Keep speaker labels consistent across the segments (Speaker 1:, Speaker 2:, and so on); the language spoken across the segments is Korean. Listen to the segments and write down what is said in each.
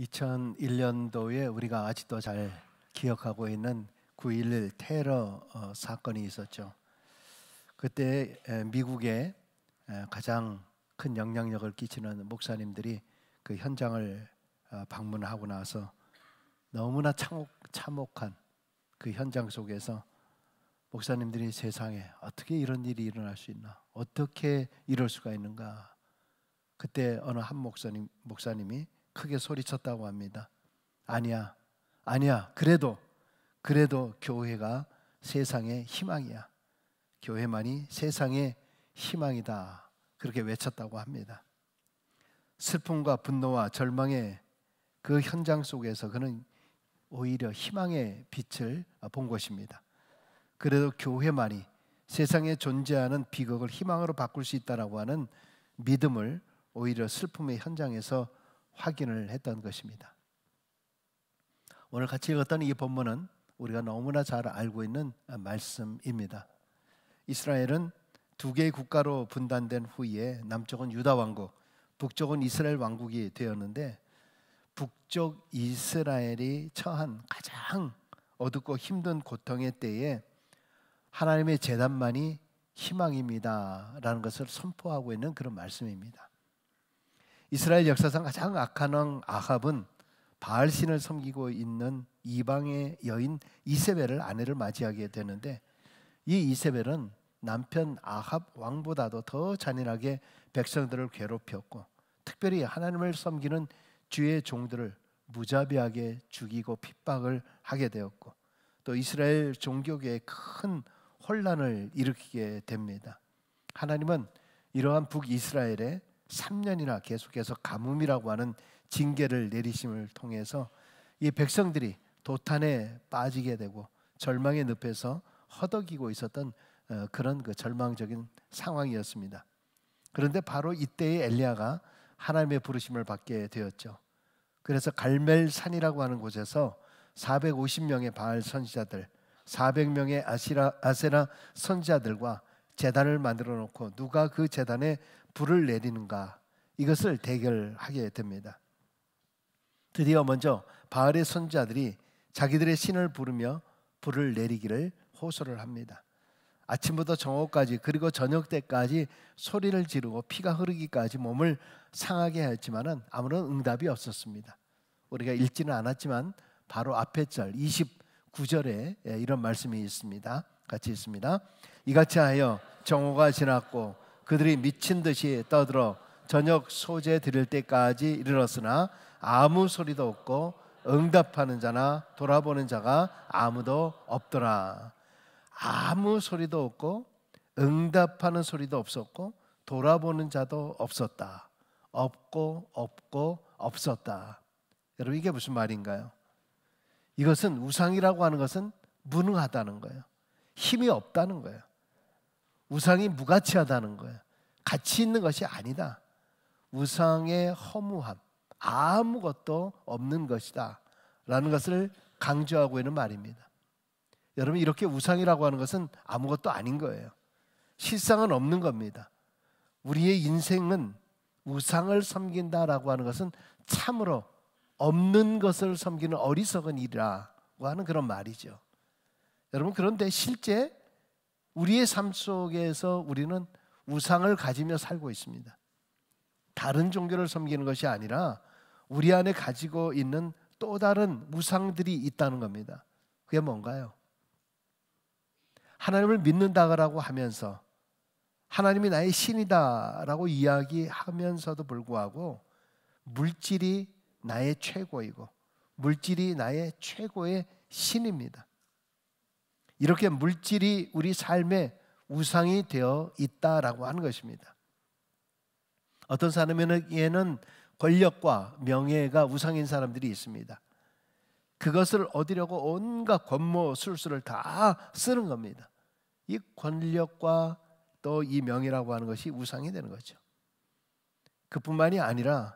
Speaker 1: 2001년도에 우리가 아직도 잘 기억하고 있는 9.11 테러 사건이 있었죠. 그때 미국에 가장 큰 영향력을 끼치는 목사님들이 그 현장을 방문하고 나서 너무나 참혹한 그 현장 속에서 목사님들이 세상에 어떻게 이런 일이 일어날 수 있나, 어떻게 이럴 수가 있는가. 그때 어느 한 목사님이 크게 소리쳤다고 합니다. 아니야, 그래도 교회가 세상의 희망이야. 교회만이 세상의 희망이다. 그렇게 외쳤다고 합니다. 슬픔과 분노와 절망의 그 현장 속에서 그는 오히려 희망의 빛을 본 것입니다. 그래도 교회만이 세상에 존재하는 비극을 희망으로 바꿀 수 있다라고 하는 믿음을 오히려 슬픔의 현장에서 확인을 했던 것입니다. 오늘 같이 읽었던 이 본문은 우리가 너무나 잘 알고 있는 말씀입니다. 이스라엘은 두 개의 국가로 분단된 후에 남쪽은 유다 왕국, 북쪽은 이스라엘 왕국이 되었는데, 북쪽 이스라엘이 처한 가장 어둡고 힘든 고통의 때에 하나님의 제단만이 희망입니다 라는 것을 선포하고 있는 그런 말씀입니다. 이스라엘 역사상 가장 악한 왕 아합은 바알신을 섬기고 있는 이방의 여인 이세벨을 아내를 맞이하게 되는데, 이 이세벨은 남편 아합 왕보다도 더 잔인하게 백성들을 괴롭혔고, 특별히 하나님을 섬기는 주의 종들을 무자비하게 죽이고 핍박을 하게 되었고, 또 이스라엘 종교계에 큰 혼란을 일으키게 됩니다. 하나님은 이러한 북이스라엘에 3년이나 계속해서 가뭄이라고 하는 징계를 내리심을 통해서 이 백성들이 도탄에 빠지게 되고 절망의 늪에서 허덕이고 있었던 그런 그 절망적인 상황이었습니다. 그런데 바로 이때에 엘리야가 하나님의 부르심을 받게 되었죠. 그래서 갈멜산이라고 하는 곳에서 450명의 바알 선지자들, 400명의 아세라 선지자들과 제단을 만들어 놓고 누가 그 제단에 불을 내리는가, 이것을 대결하게 됩니다. 드디어 먼저 바알의 선지자들이 자기들의 신을 부르며 불을 내리기를 호소를 합니다. 아침부터 정오까지, 그리고 저녁 때까지 소리를 지르고 피가 흐르기까지 몸을 상하게 하였지만은 아무런 응답이 없었습니다. 우리가 읽지는 않았지만 바로 앞에 절 29절에 이런 말씀이 있습니다. 같이 있습니다. 이같이 하여 정오가 지났고 그들이 미친 듯이 떠들어 저녁 소재 드릴 때까지 이르렀으나 아무 소리도 없고 응답하는 자나 돌아보는 자가 아무도 없더라. 아무 소리도 없고 응답하는 소리도 없었고 돌아보는 자도 없었다. 없고 없었다. 여러분, 이게 무슨 말인가요? 이것은 우상이라고 하는 것은 무능하다는 거예요. 힘이 없다는 거예요. 우상이 무가치하다는 거예요. 가치 있는 것이 아니다. 우상의 허무함, 아무것도 없는 것이다 라는 것을 강조하고 있는 말입니다. 여러분, 이렇게 우상이라고 하는 것은 아무것도 아닌 거예요. 실상은 없는 겁니다. 우리의 인생은 우상을 섬긴다라고 하는 것은 참으로 없는 것을 섬기는 어리석은 일이라고 하는 그런 말이죠. 여러분, 그런데 실제 우리의 삶 속에서 우리는 우상을 가지며 살고 있습니다. 다른 종교를 섬기는 것이 아니라 우리 안에 가지고 있는 또 다른 우상들이 있다는 겁니다. 그게 뭔가요? 하나님을 믿는다고 하면서 하나님이 나의 신이다라고 이야기하면서도 불구하고 물질이 나의 최고이고 물질이 나의 최고의 신입니다. 이렇게 물질이 우리 삶의 우상이 되어 있다라고 하는 것입니다. 어떤 사람에게는 권력과 명예가 우상인 사람들이 있습니다. 그것을 얻으려고 온갖 권모술수를 다 쓰는 겁니다. 이 권력과 또 이 명예라고 하는 것이 우상이 되는 거죠. 그뿐만이 아니라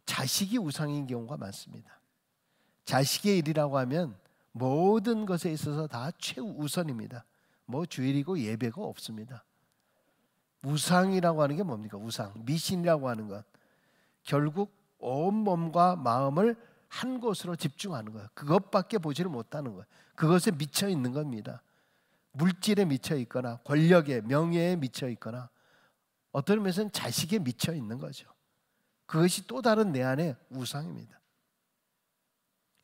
Speaker 1: 자식이 우상인 경우가 많습니다. 자식의 일이라고 하면 모든 것에 있어서 다 최우선입니다. 뭐 주일이고 예배가 없습니다. 우상이라고 하는 게 뭡니까? 우상, 미신이라고 하는 것. 결국 온 몸과 마음을 한 곳으로 집중하는 거예요. 그것밖에 보지를 못하는 거예요. 그것에 미쳐 있는 겁니다. 물질에 미쳐 있거나 권력에, 명예에 미쳐 있거나 어떤 면에서는 자식에 미쳐 있는 거죠. 그것이 또 다른 내 안의 우상입니다.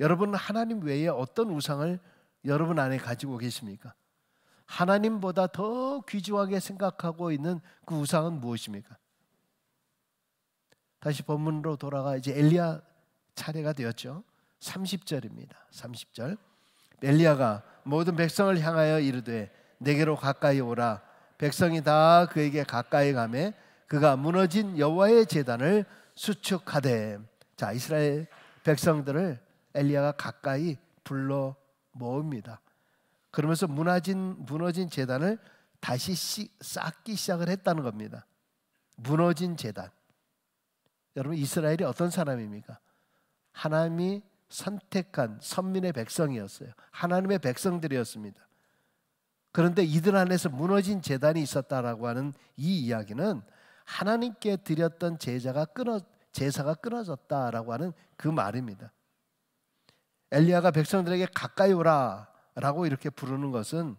Speaker 1: 여러분은 하나님 외에 어떤 우상을 여러분 안에 가지고 계십니까? 하나님보다 더 귀중하게 생각하고 있는 그 우상은 무엇입니까? 다시 본문으로 돌아가 이제 엘리야 차례가 되었죠. 30절입니다. 30절. 엘리야가 모든 백성을 향하여 이르되 내게로 가까이 오라. 백성이 다 그에게 가까이 가매 그가 무너진 여호와의 제단을 수축하되. 자, 이스라엘 백성들을 엘리야가 가까이 불러 모읍니다. 그러면서 무너진 제단을 다시 쌓기 시작을 했다는 겁니다. 무너진 제단. 여러분, 이스라엘이 어떤 사람입니까? 하나님이 선택한 선민의 백성이었어요. 하나님의 백성들이었습니다. 그런데 이들 안에서 무너진 제단이 있었다라고 하는 이 이야기는 하나님께 드렸던 제사가 끊어졌다라고 하는 그 말입니다. 엘리야가 백성들에게 가까이 오라 라고 이렇게 부르는 것은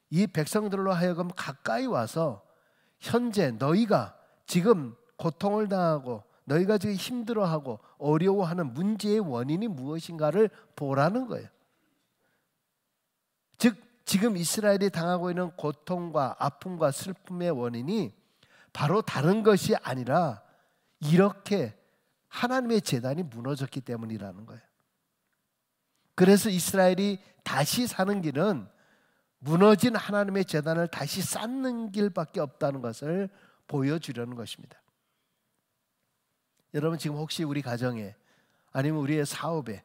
Speaker 1: 이 백성들로 하여금 가까이 와서 현재 너희가 지금 고통을 당하고 너희가 지금 힘들어하고 어려워하는 문제의 원인이 무엇인가를 보라는 거예요. 즉 지금 이스라엘이 당하고 있는 고통과 아픔과 슬픔의 원인이 바로 다른 것이 아니라 이렇게 하나님의 제단이 무너졌기 때문이라는 거예요. 그래서 이스라엘이 다시 사는 길은 무너진 하나님의 제단을 다시 쌓는 길밖에 없다는 것을 보여주려는 것입니다. 여러분, 지금 혹시 우리 가정에 아니면 우리의 사업에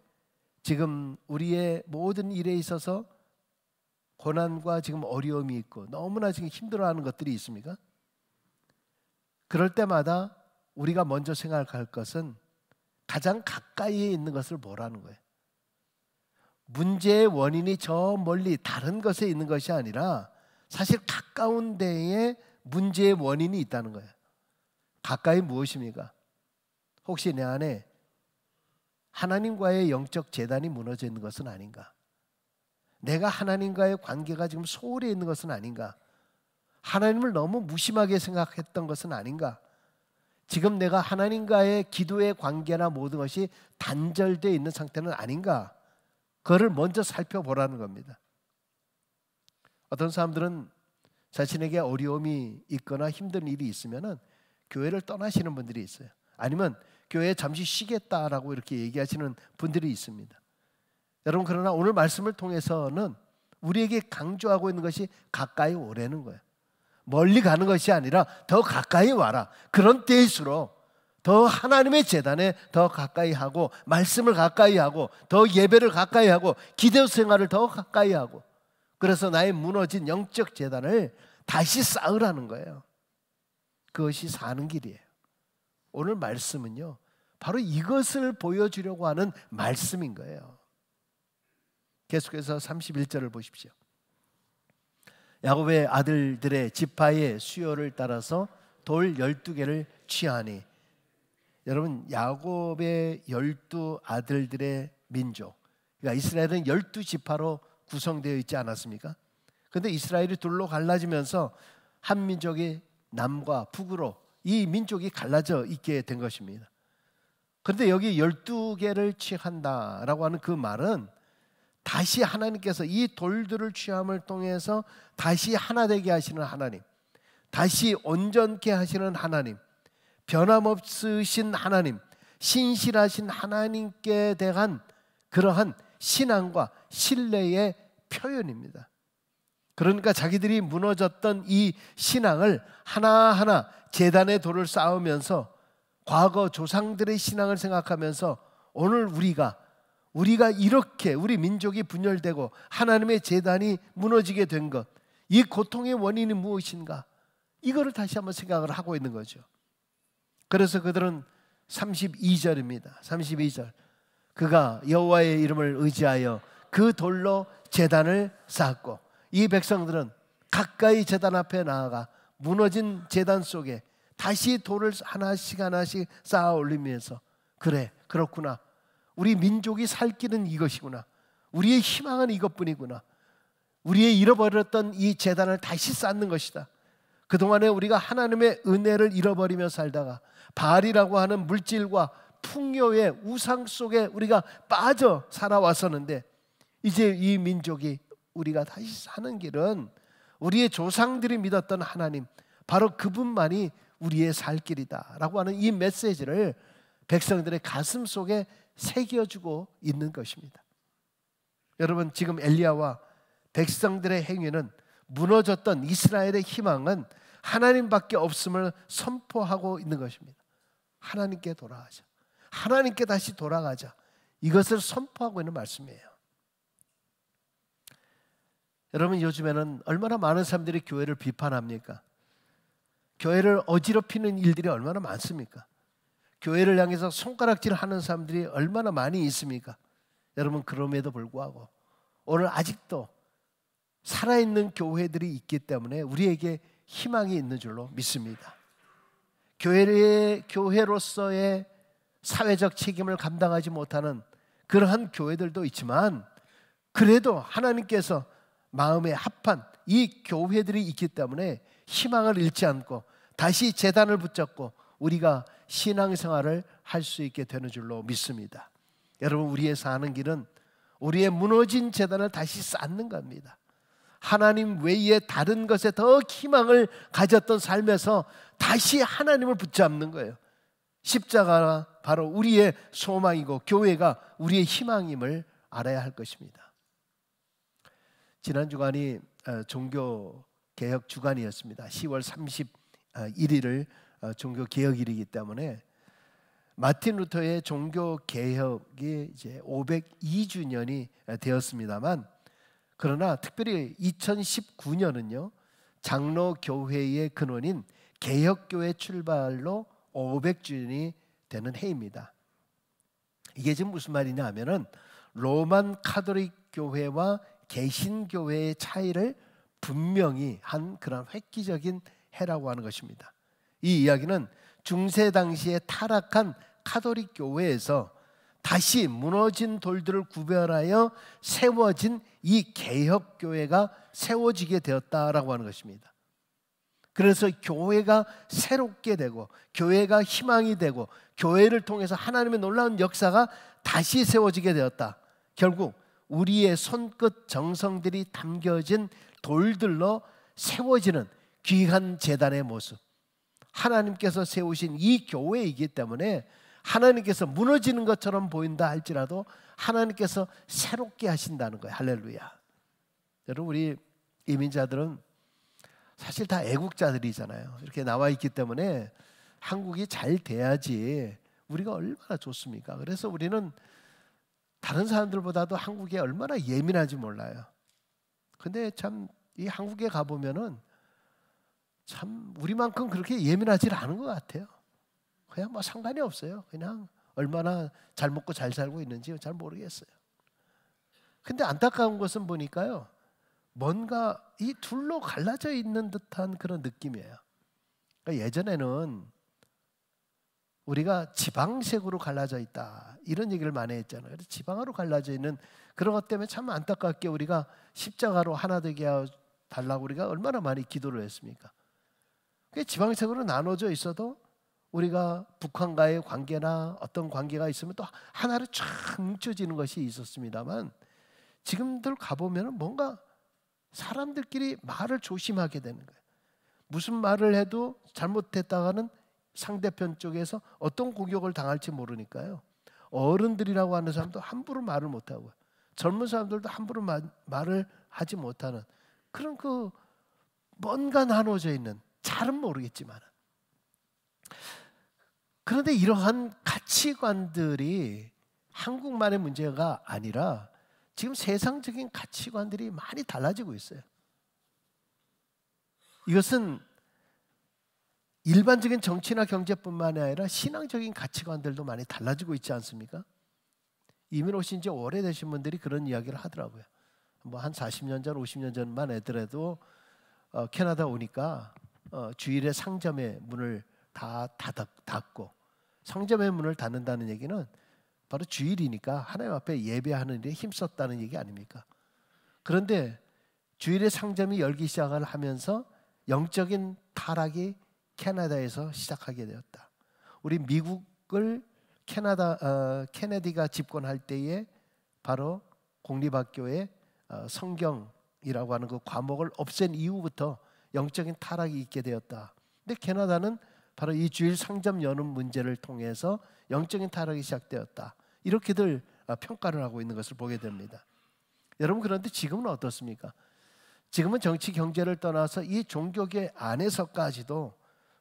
Speaker 1: 지금 우리의 모든 일에 있어서 고난과 지금 어려움이 있고 너무나 지금 힘들어하는 것들이 있습니까? 그럴 때마다 우리가 먼저 생각할 것은 가장 가까이에 있는 것을 보라는 거예요. 문제의 원인이 저 멀리 다른 것에 있는 것이 아니라 사실 가까운 데에 문제의 원인이 있다는 거예요. 가까이 무엇입니까? 혹시 내 안에 하나님과의 영적 제단이 무너져 있는 것은 아닌가? 내가 하나님과의 관계가 지금 소홀해 있는 것은 아닌가? 하나님을 너무 무심하게 생각했던 것은 아닌가? 지금 내가 하나님과의 기도의 관계나 모든 것이 단절되어 있는 상태는 아닌가? 그거를 먼저 살펴보라는 겁니다. 어떤 사람들은 자신에게 어려움이 있거나 힘든 일이 있으면 교회를 떠나시는 분들이 있어요. 아니면 교회에 잠시 쉬겠다라고 이렇게 얘기하시는 분들이 있습니다. 여러분, 그러나 오늘 말씀을 통해서는 우리에게 강조하고 있는 것이 가까이 오라는 거예요. 멀리 가는 것이 아니라 더 가까이 와라. 그런 때일수록 더 하나님의 제단에 더 가까이 하고 말씀을 가까이 하고 더 예배를 가까이 하고 기도 생활을 더 가까이 하고 그래서 나의 무너진 영적 제단을 다시 쌓으라는 거예요. 그것이 사는 길이에요. 오늘 말씀은요, 바로 이것을 보여주려고 하는 말씀인 거예요. 계속해서 31절을 보십시오. 야곱의 아들들의 지파의 수요를 따라서 돌 12개를 취하니. 여러분, 야곱의 12 아들들의 민족, 그러니까 이스라엘은 12지파로 구성되어 있지 않았습니까? 그런데 이스라엘이 둘로 갈라지면서 한 민족이 남과 북으로 이 민족이 갈라져 있게 된 것입니다. 그런데 여기 12개를 취한다라고 하는 그 말은 다시 하나님께서 이 돌들을 취함을 통해서 다시 하나 되게 하시는 하나님, 다시 온전케 하시는 하나님, 변함없으신 하나님, 신실하신 하나님께 대한 그러한 신앙과 신뢰의 표현입니다. 그러니까 자기들이 무너졌던 이 신앙을 하나하나 제단의 돌을 쌓으면서 과거 조상들의 신앙을 생각하면서 오늘 우리가 이렇게 우리 민족이 분열되고 하나님의 제단이 무너지게 된 것, 이 고통의 원인이 무엇인가, 이거를 다시 한번 생각을 하고 있는 거죠. 그래서 그들은 32절입니다. 32절. 그가 여호와의 이름을 의지하여 그 돌로 제단을 쌓았고, 이 백성들은 가까이 제단 앞에 나아가 무너진 제단 속에 다시 돌을 하나씩 하나씩 쌓아 올리면서 그래, 그렇구나. 우리 민족이 살 길은 이것이구나. 우리의 희망은 이것뿐이구나. 우리의 잃어버렸던 이 재단을 다시 쌓는 것이다. 그동안에 우리가 하나님의 은혜를 잃어버리며 살다가 바알이라고 하는 물질과 풍요의 우상 속에 우리가 빠져 살아왔었는데, 이제 이 민족이 우리가 다시 사는 길은 우리의 조상들이 믿었던 하나님, 바로 그분만이 우리의 살 길이다 라고 하는 이 메시지를 백성들의 가슴 속에 새겨주고 있는 것입니다. 여러분, 지금 엘리야와 백성들의 행위는 무너졌던 이스라엘의 희망은 하나님밖에 없음을 선포하고 있는 것입니다. 하나님께 돌아가자, 하나님께 다시 돌아가자, 이것을 선포하고 있는 말씀이에요. 여러분, 요즘에는 얼마나 많은 사람들이 교회를 비판합니까? 교회를 어지럽히는 일들이 얼마나 많습니까? 교회를 향해서 손가락질하는 사람들이 얼마나 많이 있습니까? 여러분, 그럼에도 불구하고 오늘 아직도 살아있는 교회들이 있기 때문에 우리에게 희망이 있는 줄로 믿습니다. 교회로서의 사회적 책임을 감당하지 못하는 그러한 교회들도 있지만, 그래도 하나님께서 마음에 합한 이 교회들이 있기 때문에 희망을 잃지 않고 다시 재단을 붙잡고 우리가 신앙생활을 할 수 있게 되는 줄로 믿습니다. 여러분, 우리의 사는 길은 우리의 무너진 재단을 다시 쌓는 겁니다. 하나님 외에 다른 것에 더 희망을 가졌던 삶에서 다시 하나님을 붙잡는 거예요. 십자가가 바로 우리의 소망이고 교회가 우리의 희망임을 알아야 할 것입니다. 지난 주간이 종교개혁 주간이었습니다. 10월 31일을 종교개혁일이기 때문에 마틴 루터의 종교개혁이 이제 502주년이 되었습니다만, 그러나 특별히 2019년은요 장로교회의 근원인 개혁교회 출발로 500주년이 되는 해입니다. 이게 지금 무슨 말이냐 하면은 로만 카톨릭 교회와 개신교회의 차이를 분명히 한 그런 획기적인 해라고 하는 것입니다. 이 이야기는 중세 당시에 타락한 카톨릭 교회에서 다시 무너진 돌들을 구별하여 세워진 이 개혁교회가 세워지게 되었다라고 하는 것입니다. 그래서 교회가 새롭게 되고 교회가 희망이 되고 교회를 통해서 하나님의 놀라운 역사가 다시 세워지게 되었다. 결국 우리의 손끝 정성들이 담겨진 돌들로 세워지는 귀한 제단의 모습, 하나님께서 세우신 이 교회이기 때문에 하나님께서 무너지는 것처럼 보인다 할지라도 하나님께서 새롭게 하신다는 거예요. 할렐루야. 여러분, 우리 이민자들은 사실 다 애국자들이잖아요. 이렇게 나와 있기 때문에 한국이 잘 돼야지 우리가 얼마나 좋습니까? 그래서 우리는 다른 사람들보다도 한국에 얼마나 예민한지 몰라요. 근데 참 이 한국에 가보면은 참 우리만큼 그렇게 예민하지 않은 것 같아요. 그냥 뭐 상관이 없어요. 그냥 얼마나 잘 먹고 잘 살고 있는지 잘 모르겠어요. 근데 안타까운 것은 보니까요, 뭔가 이 둘로 갈라져 있는 듯한 그런 느낌이에요. 그러니까 예전에는 우리가 지방색으로 갈라져 있다 이런 얘기를 많이 했잖아요. 그래서 지방으로 갈라져 있는 그런 것 때문에 참 안타깝게 우리가 십자가로 하나 되게 달라고 우리가 얼마나 많이 기도를 했습니까? 지방색으로 나눠져 있어도 우리가 북한과의 관계나 어떤 관계가 있으면 또 하나로 쫙 뭉쳐지는 것이 있었습니다만, 지금들 가보면 뭔가 사람들끼리 말을 조심하게 되는 거예요. 무슨 말을 해도 잘못했다가는 상대편 쪽에서 어떤 공격을 당할지 모르니까요. 어른들이라고 하는 사람도 함부로 말을 못하고요. 젊은 사람들도 함부로 말을 하지 못하는 그런 그 뭔가 나눠져 있는, 잘은 모르겠지만, 그런데 이러한 가치관들이 한국만의 문제가 아니라 지금 세상적인 가치관들이 많이 달라지고 있어요. 이것은 일반적인 정치나 경제뿐만 아니라 신앙적인 가치관들도 많이 달라지고 있지 않습니까? 이민 오신 지 오래되신 분들이 그런 이야기를 하더라고요. 뭐 한 40년 전, 50년 전만 애들에도 캐나다 오니까 주일에 상점의 문을 다 닫고 성전의 문을 닫는다는 얘기는 바로 주일이니까 하나님 앞에 예배하는 일에 힘썼다는 얘기 아닙니까? 그런데 주일에 상점이 열기 시작을 하면서 영적인 타락이 캐나다에서 시작하게 되었다. 우리 미국을 케네디가 집권할 때에 바로 공립학교에 성경이라고 하는 그 과목을 없앤 이후부터 영적인 타락이 있게 되었다. 근데 캐나다는 바로 이 주일 상점 여는 문제를 통해서 영적인 타락이 시작되었다. 이렇게들 평가를 하고 있는 것을 보게 됩니다. 여러분, 그런데 지금은 어떻습니까? 지금은 정치 경제를 떠나서 이 종교계 안에서까지도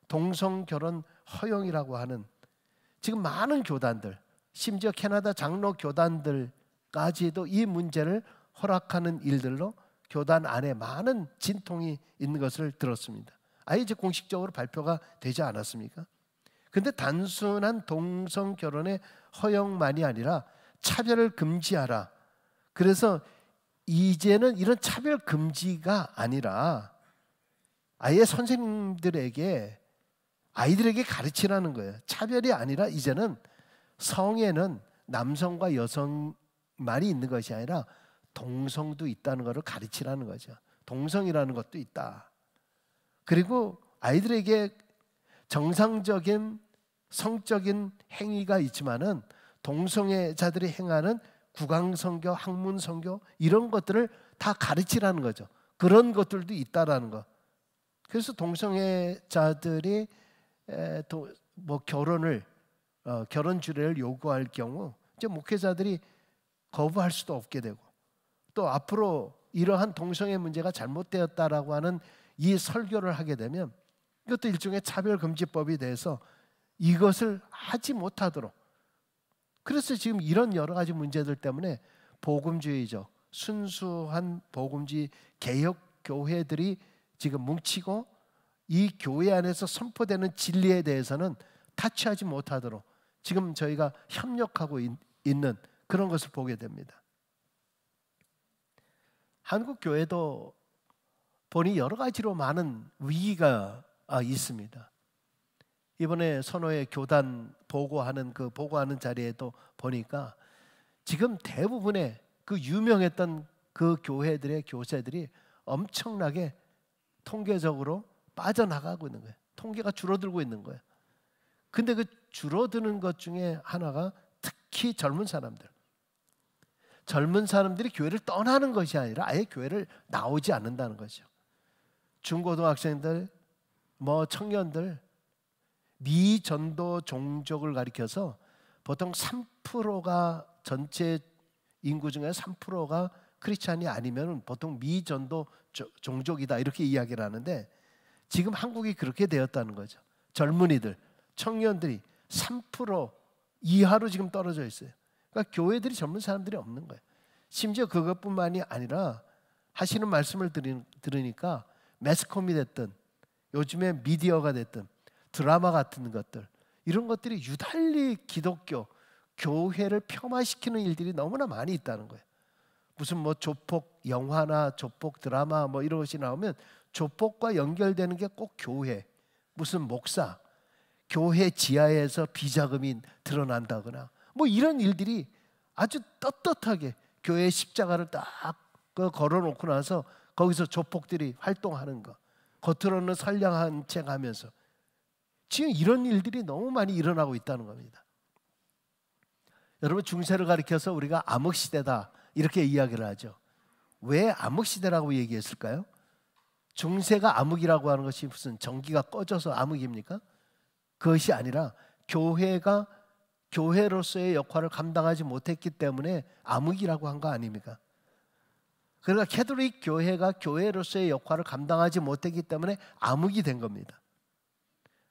Speaker 1: 동성 결혼 허용이라고 하는 지금 많은 교단들, 심지어 캐나다 장로 교단들까지도 이 문제를 허락하는 일들로 교단 안에 많은 진통이 있는 것을 들었습니다. 아예 이제 공식적으로 발표가 되지 않았습니까? 근데 단순한 동성 결혼의 허용만이 아니라 차별을 금지하라. 그래서 이제는 이런 차별 금지가 아니라 아예 선생님들에게 아이들에게 가르치라는 거예요. 차별이 아니라 이제는 성에는 남성과 여성만이 있는 것이 아니라 동성도 있다는 것을 가르치라는 거죠. 동성이라는 것도 있다. 그리고 아이들에게 정상적인 성적인 행위가 있지만은 동성애자들이 행하는 구강성교, 학문성교 이런 것들을 다 가르치라는 거죠. 그런 것들도 있다라는 거. 그래서 동성애자들이 결혼 주례를 요구할 경우 이제 목회자들이 거부할 수도 없게 되고, 또 앞으로 이러한 동성애 문제가 잘못되었다라고 하는 이 설교를 하게 되면 이것도 일종의 차별금지법이 돼서 이것을 하지 못하도록, 그래서 지금 이런 여러 가지 문제들 때문에 복음주의적 순수한 복음주의 개혁 교회들이 지금 뭉치고 이 교회 안에서 선포되는 진리에 대해서는 타치하지 못하도록 지금 저희가 협력하고 있는 그런 것을 보게 됩니다. 한국 교회도 보니 여러 가지로 많은 위기가 있습니다. 이번에 선호의 교단 보고하는 자리에도 보니까 지금 대부분의 그 유명했던 그 교회들의 교세들이 엄청나게 통계적으로 빠져나가고 있는 거예요. 통계가 줄어들고 있는 거예요. 근데 그 줄어드는 것 중에 하나가 특히 젊은 사람들이 교회를 떠나는 것이 아니라 아예 교회를 나오지 않는다는 거죠. 중고등학생들, 청년들, 미전도 종족을 가리켜서 보통 3%가 전체 인구 중에 3%가 크리스찬이 아니면 보통 미전도 종족이다 이렇게 이야기를 하는데 지금 한국이 그렇게 되었다는 거죠. 젊은이들, 청년들이 3% 이하로 지금 떨어져 있어요. 그러니까 교회들이 젊은 사람들이 없는 거예요. 심지어 그것뿐만이 아니라 하시는 말씀을 들으니까 매스컴이 됐든 요즘에 미디어가 됐든 드라마 같은 것들, 이런 것들이 유달리 기독교 교회를 폄하시키는 일들이 너무나 많이 있다는 거예요. 무슨 조폭 영화나 조폭 드라마 이런 것이 나오면 조폭과 연결되는 게 꼭 교회, 무슨 목사, 교회 지하에서 비자금이 드러난다거나 이런 일들이 아주 떳떳하게 교회 십자가를 딱 걸어놓고 나서 거기서 조폭들이 활동하는 거, 겉으로는 선량한 척 하면서 지금 이런 일들이 너무 많이 일어나고 있다는 겁니다. 여러분, 중세를 가리켜서 우리가 암흑시대다 이렇게 이야기를 하죠. 왜 암흑시대라고 얘기했을까요? 중세가 암흑이라고 하는 것이 무슨 전기가 꺼져서 암흑입니까? 그것이 아니라 교회가 교회로서의 역할을 감당하지 못했기 때문에 암흑이라고 한 거 아닙니까? 그러니까 캐톨릭 교회가 교회로서의 역할을 감당하지 못했기 때문에 암흑이 된 겁니다.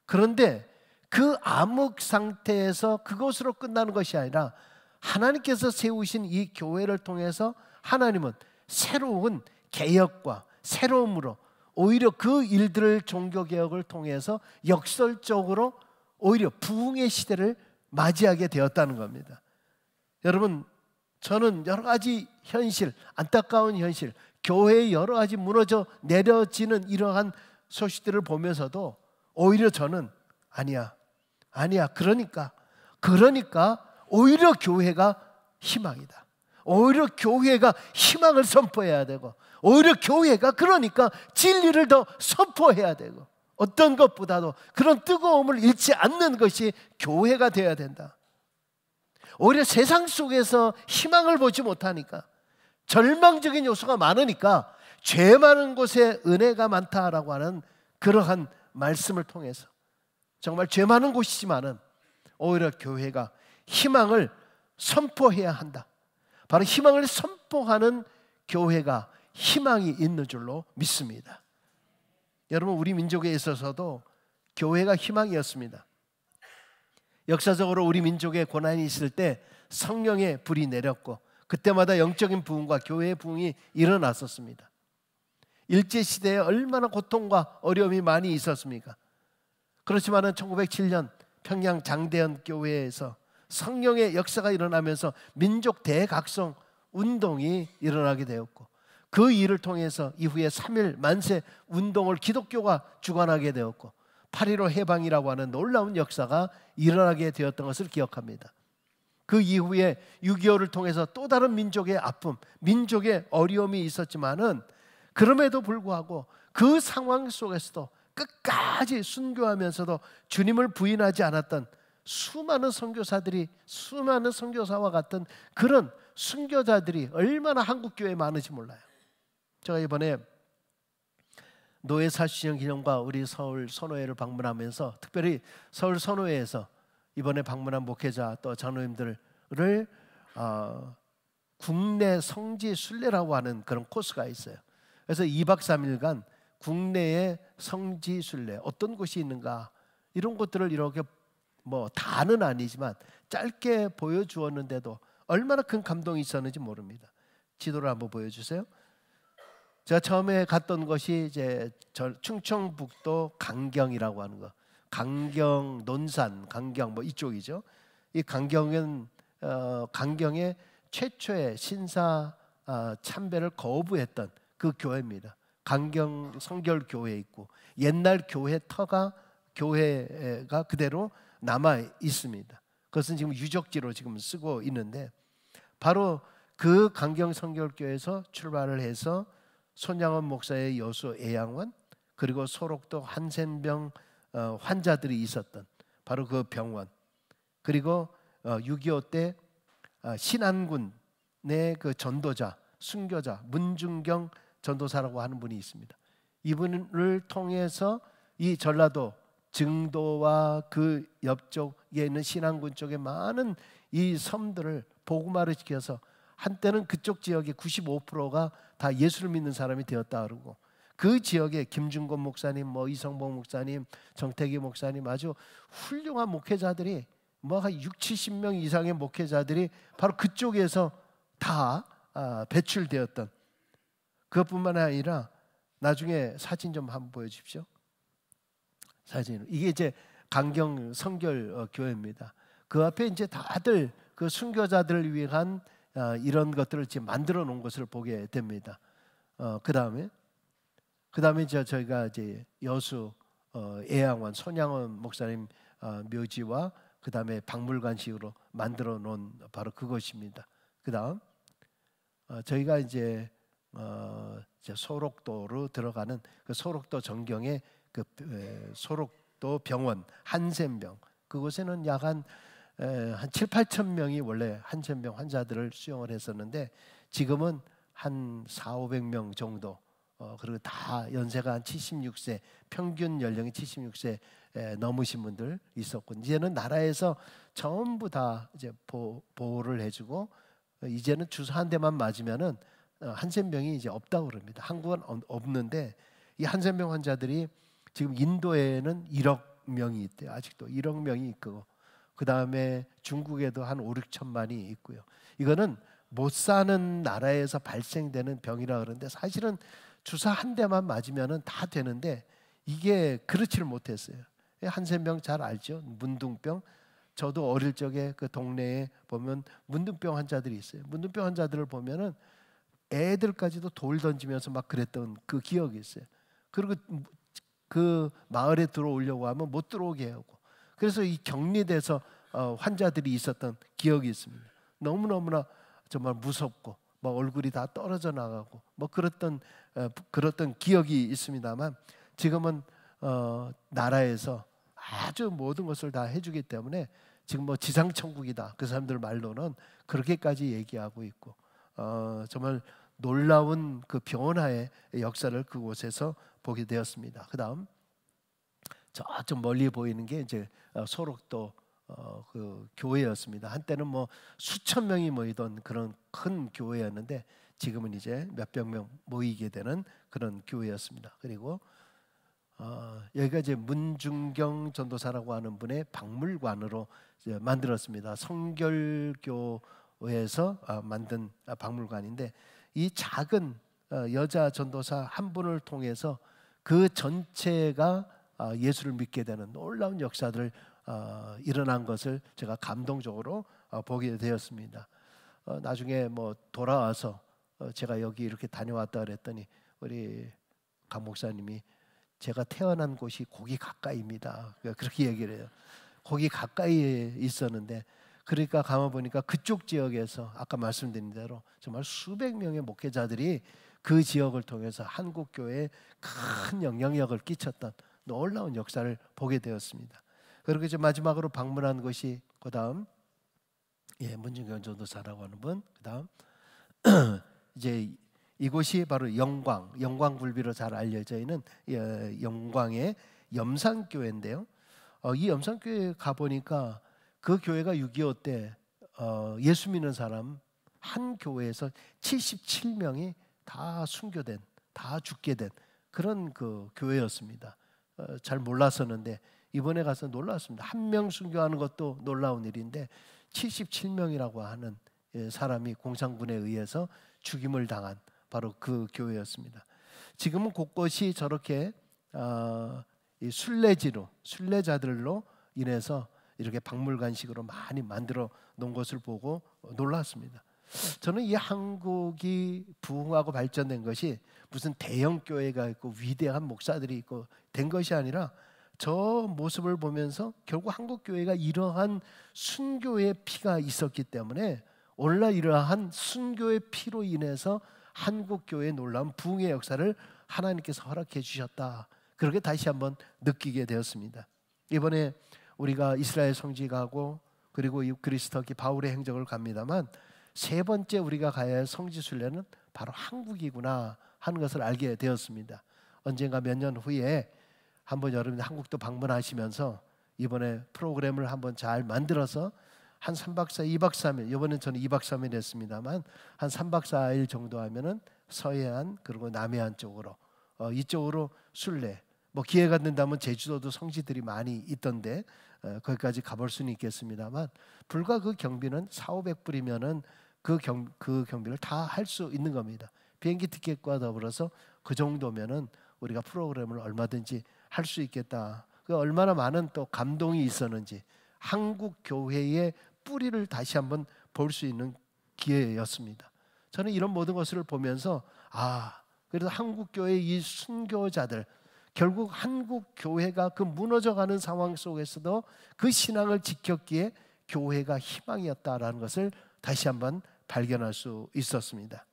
Speaker 1: 그런데 그 암흑 상태에서 그것으로 끝나는 것이 아니라 하나님께서 세우신 이 교회를 통해서 하나님은 새로운 개혁과 새로움으로 오히려 그 일들을 종교개혁을 통해서 역설적으로 오히려 부흥의 시대를 맞이하게 되었다는 겁니다. 여러분, 저는 여러 가지 현실, 안타까운 현실, 교회의 여러 가지 무너져 내려지는 이러한 소식들을 보면서도 오히려 저는 아니야, 그러니까 그러니까 오히려 교회가 희망이다. 오히려 교회가 희망을 선포해야 되고, 오히려 교회가 그러니까 진리를 더 선포해야 되고, 어떤 것보다도 그런 뜨거움을 잃지 않는 것이 교회가 되어야 된다. 오히려 세상 속에서 희망을 보지 못하니까, 절망적인 요소가 많으니까 죄 많은 곳에 은혜가 많다라고 하는 그러한 말씀을 통해서 정말 죄 많은 곳이지만은 오히려 교회가 희망을 선포해야 한다. 바로 희망을 선포하는 교회가 희망이 있는 줄로 믿습니다. 여러분, 우리 민족에 있어서도 교회가 희망이었습니다. 역사적으로 우리 민족에 고난이 있을 때 성령의 불이 내렸고, 그때마다 영적인 부흥과 교회의 부흥이 일어났었습니다. 일제시대에 얼마나 고통과 어려움이 많이 있었습니까? 그렇지만 1907년 평양 장대현 교회에서 성령의 역사가 일어나면서 민족 대각성 운동이 일어나게 되었고, 그 일을 통해서 이후에 3.1 만세 운동을 기독교가 주관하게 되었고, 8.15 해방이라고 하는 놀라운 역사가 일어나게 되었던 것을 기억합니다. 그 이후에 6.25를 통해서 또 다른 민족의 아픔, 민족의 어려움이 있었지만은 그럼에도 불구하고 그 상황 속에서도 끝까지 순교하면서도 주님을 부인하지 않았던 수많은 선교사들이, 수많은 선교사와 같은 그런 순교자들이 얼마나 한국 교회에 많은지 몰라요. 제가 이번에 노예 40주년 기념과 우리 서울 선호회를 방문하면서, 특별히 서울 선호회에서 이번에 방문한 목회자 또 장로님들을 국내 성지 순례라고 하는 그런 코스가 있어요. 그래서 2박 3일간 국내의 성지 순례, 어떤 곳이 있는가, 이런 것들을 이렇게 뭐 다는 아니지만 짧게 보여주었는데도 얼마나 큰 감동이 있었는지 모릅니다. 지도를 한번 보여주세요. 제가 처음에 갔던 것이 이제 충청북도 강경이라고 하는 거, 강경, 논산, 강경 뭐 이쪽이죠. 이 강경은 강경의 최초의 신사 참배를 거부했던 그 교회입니다. 강경 성결교회 있고, 옛날 교회 터가, 교회가 그대로 남아 있습니다. 그것은 지금 유적지로 지금 쓰고 있는데, 바로 그 강경 성결교회에서 출발을 해서 손양원 목사의 여수 애양원, 그리고 소록도 한센병 환자들이 있었던 바로 그 병원, 그리고 6.25 때 신안군의 그 전도자, 순교자 문중경 전도사라고 하는 분이 있습니다. 이분을 통해서 이 전라도 증도와 그 옆쪽에 있는 신안군 쪽에 많은 이 섬들을 복음화를 시켜서 한때는 그쪽 지역의 95%가 다 예수를 믿는 사람이 되었다 그러고, 그 지역에 김준권 목사님, 뭐 이성봉 목사님, 정태기 목사님, 아주 훌륭한 목회자들이 뭐 한 60-70명 이상의 목회자들이 바로 그쪽에서 다 배출되었던, 그것뿐만 아니라 나중에 사진 좀 한번 보여주십시오. 사진, 이게 이제 강경 성결 교회입니다. 그 앞에 이제 다들 그 순교자들을 위한 이런 것들을 지금 만들어 놓은 것을 보게 됩니다. 그 다음에 저희가 이제 여수 애양원 손양원 목사님 묘지와 그 다음에 박물관식으로 만들어 놓은 바로 그것입니다. 그 다음 저희가 이제 소록도로 들어가는 그 소록도 전경의 그 소록도 병원 한센병, 그곳에는 약 한 7-8천 명이 원래 한센병 환자들을 수용을 했었는데, 지금은 한 400-500명 정도, 그리고 다 연세가 한 76세, 평균 연령이 76세 넘으신 분들 있었고, 이제는 나라에서 전부 다 이제 보호를 해주고, 이제는 주사 한 대만 맞으면은 한센병이 이제 없다고 그럽니다. 한국은 없는데, 이 한센병 환자들이 지금 인도에는 1억 명이 있대요. 아직도 1억 명이 있고, 그 다음에 중국에도 한 5-6천만이 있고요. 이거는 못 사는 나라에서 발생되는 병이라 그러는데, 사실은 주사 한 대만 맞으면은 다 되는데 이게 그렇지를 못했어요. 한센병 잘 알죠? 문둥병. 저도 어릴 적에 그 동네에 보면 문둥병 환자들이 있어요. 문둥병 환자들을 보면은 애들까지도 돌 던지면서 막 그랬던 그 기억이 있어요. 그리고 그 마을에 들어오려고 하면 못 들어오게 하고, 그래서 이 격리돼서 환자들이 있었던 기억이 있습니다. 너무너무나 정말 무섭고 뭐 얼굴이 다 떨어져 나가고 뭐 그랬던 기억이 있습니다만, 지금은 나라에서 아주 모든 것을 다 해주기 때문에 지금 뭐 지상천국이다, 그 사람들 말로는 그렇게까지 얘기하고 있고, 정말 놀라운 그 변화의 역사를 그곳에서 보게 되었습니다. 그다음 저쪽 멀리 보이는 게 이제 소록도 그 교회였습니다. 한때는 뭐 수천 명이 모이던 그런 큰 교회였는데 지금은 이제 몇백 명 모이게 되는 그런 교회였습니다. 그리고 여기가 이제 문중경 전도사라고 하는 분의 박물관으로 이제 만들었습니다. 성결교에서 만든 박물관인데, 이 작은 여자 전도사 한 분을 통해서 그 전체가 예수를 믿게 되는 놀라운 역사들 일어난 것을 제가 감동적으로 보게 되었습니다. 나중에 뭐 돌아와서 제가 여기 이렇게 다녀왔다 그랬더니 우리 강 목사님이 제가 태어난 곳이 거기 가까이입니다, 그렇게 얘기를 해요. 거기 가까이에 있었는데, 그러니까 가만 보니까 그쪽 지역에서 아까 말씀드린 대로 정말 수백 명의 목회자들이 그 지역을 통해서 한국 교회에 큰 영향력을 끼쳤던 놀라운 역사를 보게 되었습니다. 그리고 이제 마지막으로 방문한 것이 그다음 문중경 전도사라고 하는 분, 그다음 이제 이곳이 바로 영광굴비로 잘 알려져 있는 영광의 염산교회인데요. 이 염산교회 가 보니까 그 교회가 6.25 때 예수 믿는 사람 한 교회에서 77명이 다 순교된, 다 죽게 된 그런 그 교회였습니다. 잘 몰랐었는데 이번에 가서 놀랐습니다. 한 명 순교하는 것도 놀라운 일인데 77명이라고 하는 사람이 공산군에 의해서 죽임을 당한 바로 그 교회였습니다. 지금은 곳곳이 저렇게 이 순례자들로 인해서 이렇게 박물관식으로 많이 만들어 놓은 것을 보고 놀랐습니다. 저는 이 한국이 부흥하고 발전된 것이 무슨 대형 교회가 있고 위대한 목사들이 있고 된 것이 아니라, 저 모습을 보면서 결국 한국 교회가 이러한 순교의 피가 있었기 때문에 오늘날 이러한 순교의 피로 인해서 한국 교회의 놀라운 부흥의 역사를 하나님께서 허락해 주셨다, 그렇게 다시 한번 느끼게 되었습니다. 이번에 우리가 이스라엘 성지 가고 그리고 그리스도기 바울의 행적을 갑니다만, 세 번째 우리가 가야 할 성지 순례는 바로 한국이구나 하는 것을 알게 되었습니다. 언젠가 몇 년 후에 한번 여러분들 한국도 방문하시면서 이번에 프로그램을 한번 잘 만들어서 한 3박 4일, 2박 3일, 이번엔 저는 2박 3일 했습니다만 한 3박 4일 정도 하면은 서해안 그리고 남해안 쪽으로 이쪽으로 순례, 뭐 기회가 된다면 제주도도 성지들이 많이 있던데 거기까지 가볼 수는 있겠습니다만, 불과 그 경비는 400~500불이면은 그 경비를 다 할 수 있는 겁니다. 비행기 티켓과 더불어서 그 정도면은 우리가 프로그램을 얼마든지 할 수 있겠다. 그 얼마나 많은 또 감동이 있었는지 한국 교회의 뿌리를 다시 한번 볼 수 있는 기회였습니다. 저는 이런 모든 것을 보면서 그래도 한국 교회의 이 순교자들, 결국 한국 교회가 그 무너져가는 상황 속에서도 그 신앙을 지켰기에 교회가 희망이었다라는 것을 다시 한번 발견할 수 있었습니다.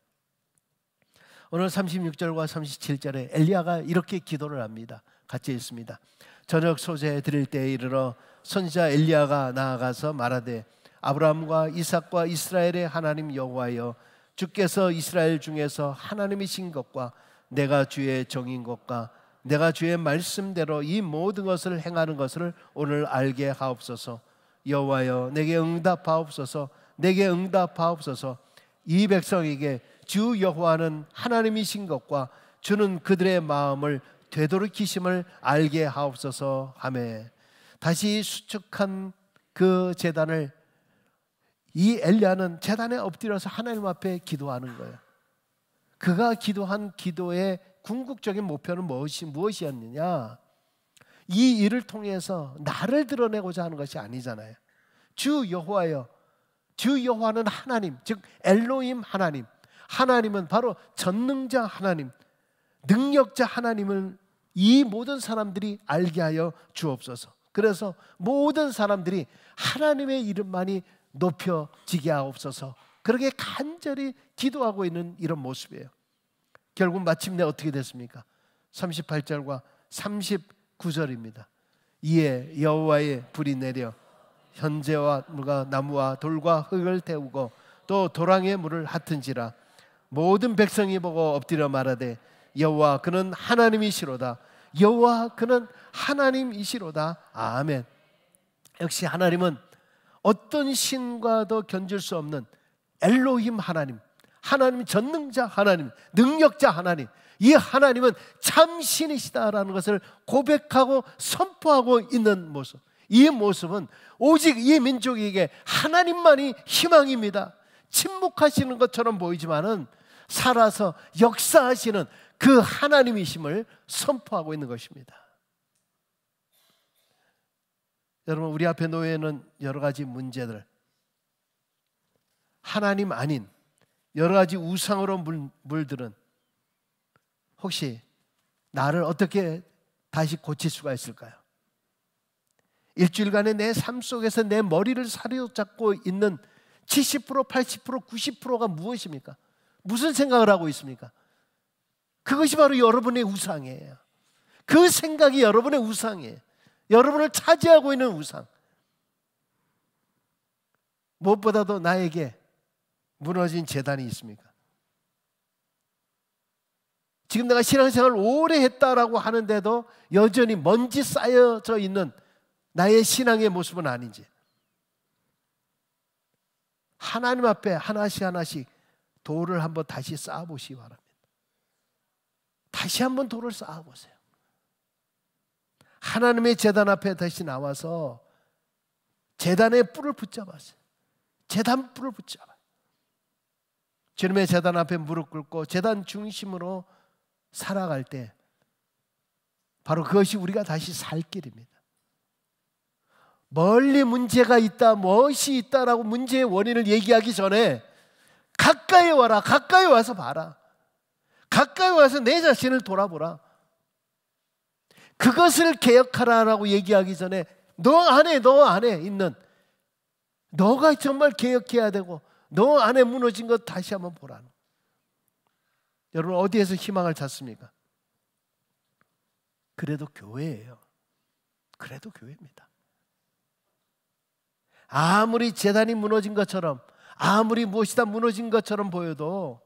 Speaker 1: 오늘 36절과 37절에 엘리야가 이렇게 기도를 합니다. 같이 읽습니다. 저녁 소재 드릴 때에 이르러 선지자 엘리야가 나아가서 말하되, 아브라함과 이삭과 이스라엘의 하나님 여호와여, 주께서 이스라엘 중에서 하나님이신 것과 내가 주의 종인 것과 내가 주의 말씀대로 이 모든 것을 행하는 것을 오늘 알게 하옵소서. 여호와여, 내게 응답하옵소서. 내게 응답하옵소서. 이 백성에게 주 여호와는 하나님이신 것과 주는 그들의 마음을 되돌이키심을 알게 하옵소서 하매, 다시 수축한 그 제단을 이 엘리야는 제단에 엎드려서 하나님 앞에 기도하는 거예요. 그가 기도한 기도의 궁극적인 목표는 무엇이었느냐? 이 일을 통해서 나를 드러내고자 하는 것이 아니잖아요. 주 여호와여, 주 여호와는 하나님, 즉 엘로힘 하나님, 하나님은 바로 전능자 하나님, 능력자 하나님을 이 모든 사람들이 알게 하여 주옵소서. 그래서 모든 사람들이 하나님의 이름만이 높여지게 하옵소서, 그렇게 간절히 기도하고 있는 이런 모습이에요. 결국 마침내 어떻게 됐습니까? 38절과 39절입니다. 이에 여호와의 불이 내려 현재와 물과 나무와 돌과 흙을 태우고 또 도랑의 물을 핫은지라. 모든 백성이 보고 엎드려 말하되 여호와 그는 하나님이시로다. 여호와 그는 하나님이시로다. 아멘. 역시 하나님은 어떤 신과도 견줄 수 없는 엘로힘 하나님, 하나님 전능자 하나님, 능력자 하나님, 이 하나님은 참 신이시다라는 것을 고백하고 선포하고 있는 모습, 이 모습은 오직 이 민족에게 하나님만이 희망입니다. 침묵하시는 것처럼 보이지만은 살아서 역사하시는 그 하나님이심을 선포하고 있는 것입니다. 여러분, 우리 앞에 놓여 있는 여러 가지 문제들, 하나님 아닌 여러 가지 우상으로 물들은, 혹시 나를 어떻게 다시 고칠 수가 있을까요? 일주일간의 내 삶 속에서 내 머리를 사로잡고 있는 70%, 80%, 90%가 무엇입니까? 무슨 생각을 하고 있습니까? 그것이 바로 여러분의 우상이에요. 그 생각이 여러분의 우상이에요. 여러분을 차지하고 있는 우상. 무엇보다도 나에게 무너진 재단이 있습니까? 지금 내가 신앙생활을 오래 했다라고 하는데도 여전히 먼지 쌓여져 있는 나의 신앙의 모습은 아닌지, 하나님 앞에 하나씩 하나씩 돌을 한번 다시 쌓아보시기 바랍니다. 다시 한번 돌을 쌓아보세요. 하나님의 제단 앞에 다시 나와서 제단의 뿔을 붙잡았어요. 제단 뿔을 붙잡아요. 주님의 제단 앞에 무릎 꿇고 제단 중심으로 살아갈 때 바로 그것이 우리가 다시 살 길입니다. 멀리 문제가 있다, 무엇이 있다라고 문제의 원인을 얘기하기 전에 가까이 와라. 가까이 와서 봐라. 가까이 와서 내 자신을 돌아보라. 그것을 개혁하라라고 얘기하기 전에 너 안에 있는, 너가 정말 개혁해야 되고 너 안에 무너진 것 다시 한번 보라는. 여러분, 어디에서 희망을 찾습니까? 그래도 교회예요. 그래도 교회입니다. 아무리 제단이 무너진 것처럼, 아무리 무엇이다 무너진 것처럼 보여도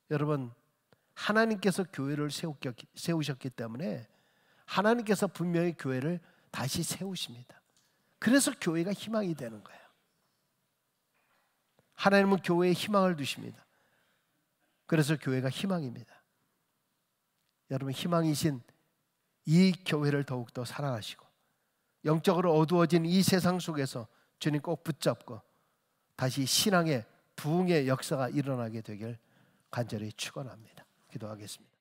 Speaker 1: 여러분, 하나님께서 교회를 세우셨기 때문에 하나님께서 분명히 교회를 다시 세우십니다. 그래서 교회가 희망이 되는 거예요. 하나님은 교회에 희망을 두십니다. 그래서 교회가 희망입니다. 여러분, 희망이신 이 교회를 더욱더 사랑하시고 영적으로 어두워진 이 세상 속에서 주님 꼭 붙잡고 다시 신앙의 부흥의 역사가 일어나게 되길 간절히 축원합니다. 기도하겠습니다.